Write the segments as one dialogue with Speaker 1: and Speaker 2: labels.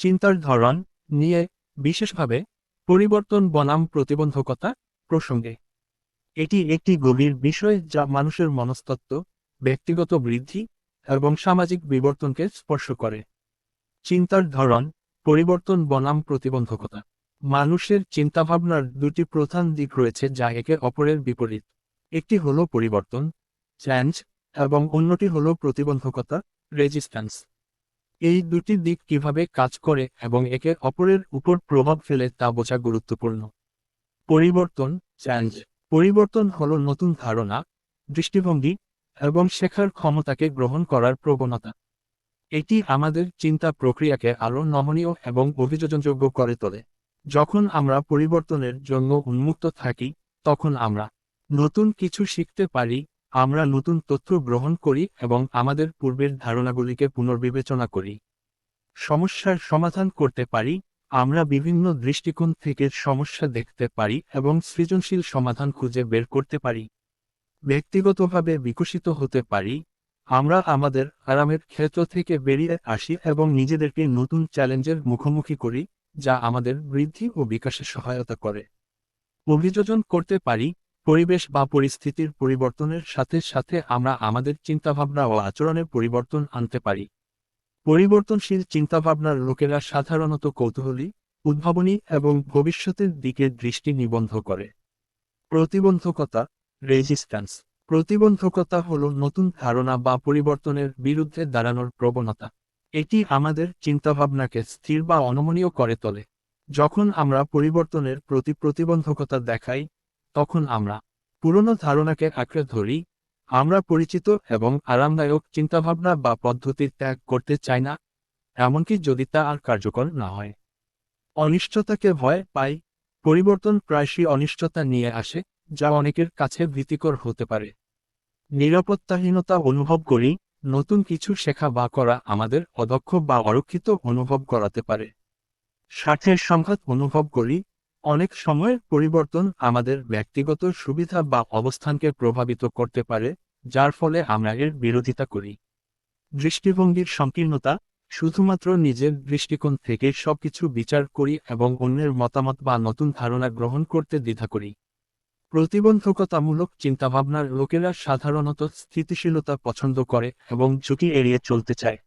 Speaker 1: চিন্তার ধরন নিয়ে, বিশেষভাবে পরিবর্তন বনাম প্রতিবন্ধকতা প্রসঙ্গে। এটি একটি গভীর বিষয় যা মানুষের মনস্তত্ত্ব, ব্যক্তিগত বৃদ্ধি এবং সামাজিক বিবর্তনকে স্পর্শ করে। চিন্তার ধরন পরিবর্তন বনাম প্রতিবন্ধকতা। মানুষের চিন্তাভাবনার দুটি প্রধান দিক রয়েছে যা একে অপরের বিপরীত। একটি হল পরিবর্তন, চেঞ্জ, এবং অন্যটি হল প্রতিবন্ধকতা, রেজিস্ট্যান্স। এই দুটি দিক কিভাবে কাজ করে এবং একে অপরের উপর প্রভাব ফেলে তা বোঝা গুরুত্বপূর্ণ। পরিবর্তন, চেঞ্জ। পরিবর্তন হল নতুন ধারণা, দৃষ্টিভঙ্গি এবং শেখার ক্ষমতাকে গ্রহণ করার প্রবণতা। এটি আমাদের চিন্তা প্রক্রিয়াকে আরও নমনীয় এবং অভিযোজনযোগ্য করে তোলে। যখন আমরা পরিবর্তনের জন্য উন্মুক্ত থাকি, তখন আমরা নতুন কিছু শিখতে পারি, আমরা নতুন তথ্য গ্রহণ করি এবং আমাদের পূর্বের ধারণাগুলিকে পুনর্বিবেচনা করি। সমস্যার সমাধান করতে পারি, আমরা বিভিন্ন দৃষ্টিকোণ থেকে সমস্যা দেখতে পারি এবং সৃজনশীল সমাধান খুঁজে বের করতে পারি। ব্যক্তিগতভাবে বিকশিত হতে পারি, আমরা আমাদের আরামের ক্ষেত্র থেকে বেরিয়ে আসি এবং নিজেদেরকে নতুন চ্যালেঞ্জের মুখোমুখি করি, যা আমাদের বৃদ্ধি ও বিকাশে সহায়তা করে। অভিযোজন করতে পারি, পরিবেশ বা পরিস্থিতির পরিবর্তনের সাথে সাথে আমরা আমাদের চিন্তাভাবনা ও আচরণের পরিবর্তন আনতে পারি। পরিবর্তনশীল চিন্তাভাবনার লোকেরা সাধারণত কৌতূহলী, উদ্ভাবনী এবং ভবিষ্যতের দিকে দৃষ্টি নিবদ্ধ করে। প্রতিবন্ধকতা, রেজিস্ট্যান্স। প্রতিবন্ধকতা হল নতুন ধারণা বা পরিবর্তনের বিরুদ্ধে দাঁড়ানোর প্রবণতা। এটি আমাদের চিন্তাভাবনাকে স্থির বা অনমনীয় করে তোলে। যখন আমরা পরিবর্তনের প্রতি প্রতিবন্ধকতা দেখাই, তখন আমরা পুরনো ধারণাকে আঁকড়ে ধরি, আমরা পরিচিত এবং আরামদায়ক চিন্তাভাবনা বা পদ্ধতি ত্যাগ করতে চাই না, এমনকি যদি তা আর কার্যকর না হয়। অনিশ্চয়তাকে ভয় পাই। পরিবর্তন প্রায়শই অনিশ্চয়তা নিয়ে আসে, যা অনেকের কাছে ভীতিকর হতে পারে। নিরাপত্তাহীনতা অনুভব করি, নতুন কিছু শেখা বা করা আমাদের অদক্ষ বা অরক্ষিত অনুভব করাতে পারে। স্বার্থের সংঘাত অনুভব করি, অনেক সময় পরিবর্তন আমাদের ব্যক্তিগত সুবিধা বা অবস্থানকে প্রভাবিত করতে পারে, যার ফলে আমরা এর বিরোধিতা করি। দৃষ্টিভঙ্গির সংকীর্ণতা, শুধুমাত্র নিজের দৃষ্টিকোণ থেকে সবকিছু বিচার করি এবং অন্যের মতামত বা নতুন ধারণা গ্রহণ করতে দ্বিধা করি। প্রতিবন্ধকতামূলক চিন্তাভাবনার লোকেরা সাধারণত স্থিতিশীলতা পছন্দ করে এবং ঝুঁকি এড়িয়ে চলতে চায়।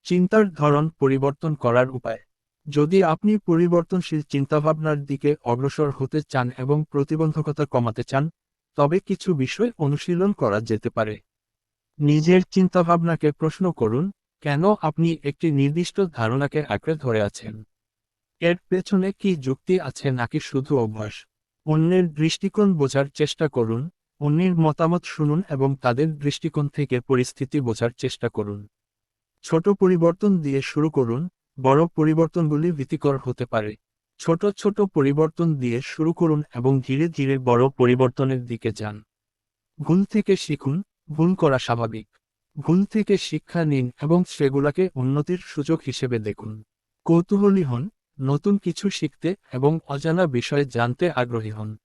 Speaker 1: চিন্তার ধরন পরিবর্তন করার উপায়। যদি আপনি পরিবর্তনশীল চিন্তাভাবনার দিকে অগ্রসর হতে চান এবং প্রতিবন্ধকতা কমাতে চান, তবে কিছু বিষয় অনুশীলন করা যেতে পারে। নিজের চিন্তাভাবনাকে প্রশ্ন করুন, কেন আপনি একটি নির্দিষ্ট ধারণাকে আঁকড়ে ধরে আছেন? এর পেছনে কি যুক্তি আছে নাকি শুধু অভ্যাস? অন্যের দৃষ্টিকোণ বোঝার চেষ্টা করুন, অন্যের মতামত শুনুন এবং তাদের দৃষ্টিকোণ থেকে পরিস্থিতি বোঝার চেষ্টা করুন। ছোট পরিবর্তন দিয়ে শুরু করুন, বড় পরিবর্তনগুলি ভীতিকর হতে পারে। ছোট ছোট পরিবর্তন দিয়ে শুরু করুন এবং ধীরে ধীরে বড় পরিবর্তনের দিকে যান। ভুল থেকে শিখুন, ভুল করা স্বাভাবিক। ভুল থেকে শিক্ষা নিন এবং সেগুলোকে উন্নতির সুযোগ হিসেবে দেখুন। কৌতূহলী হন, নতুন কিছু শিখতে এবং অজানা বিষয়ে জানতে আগ্রহী হন।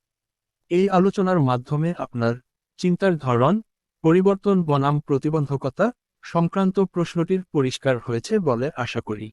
Speaker 1: এই আলোচনার মাধ্যমে আপনার চিন্তার ধরন পরিবর্তন বনাম প্রতিবন্ধকতা সংক্রান্ত প্রশ্নটির পরিষ্কার হয়েছে বলে আশা করি।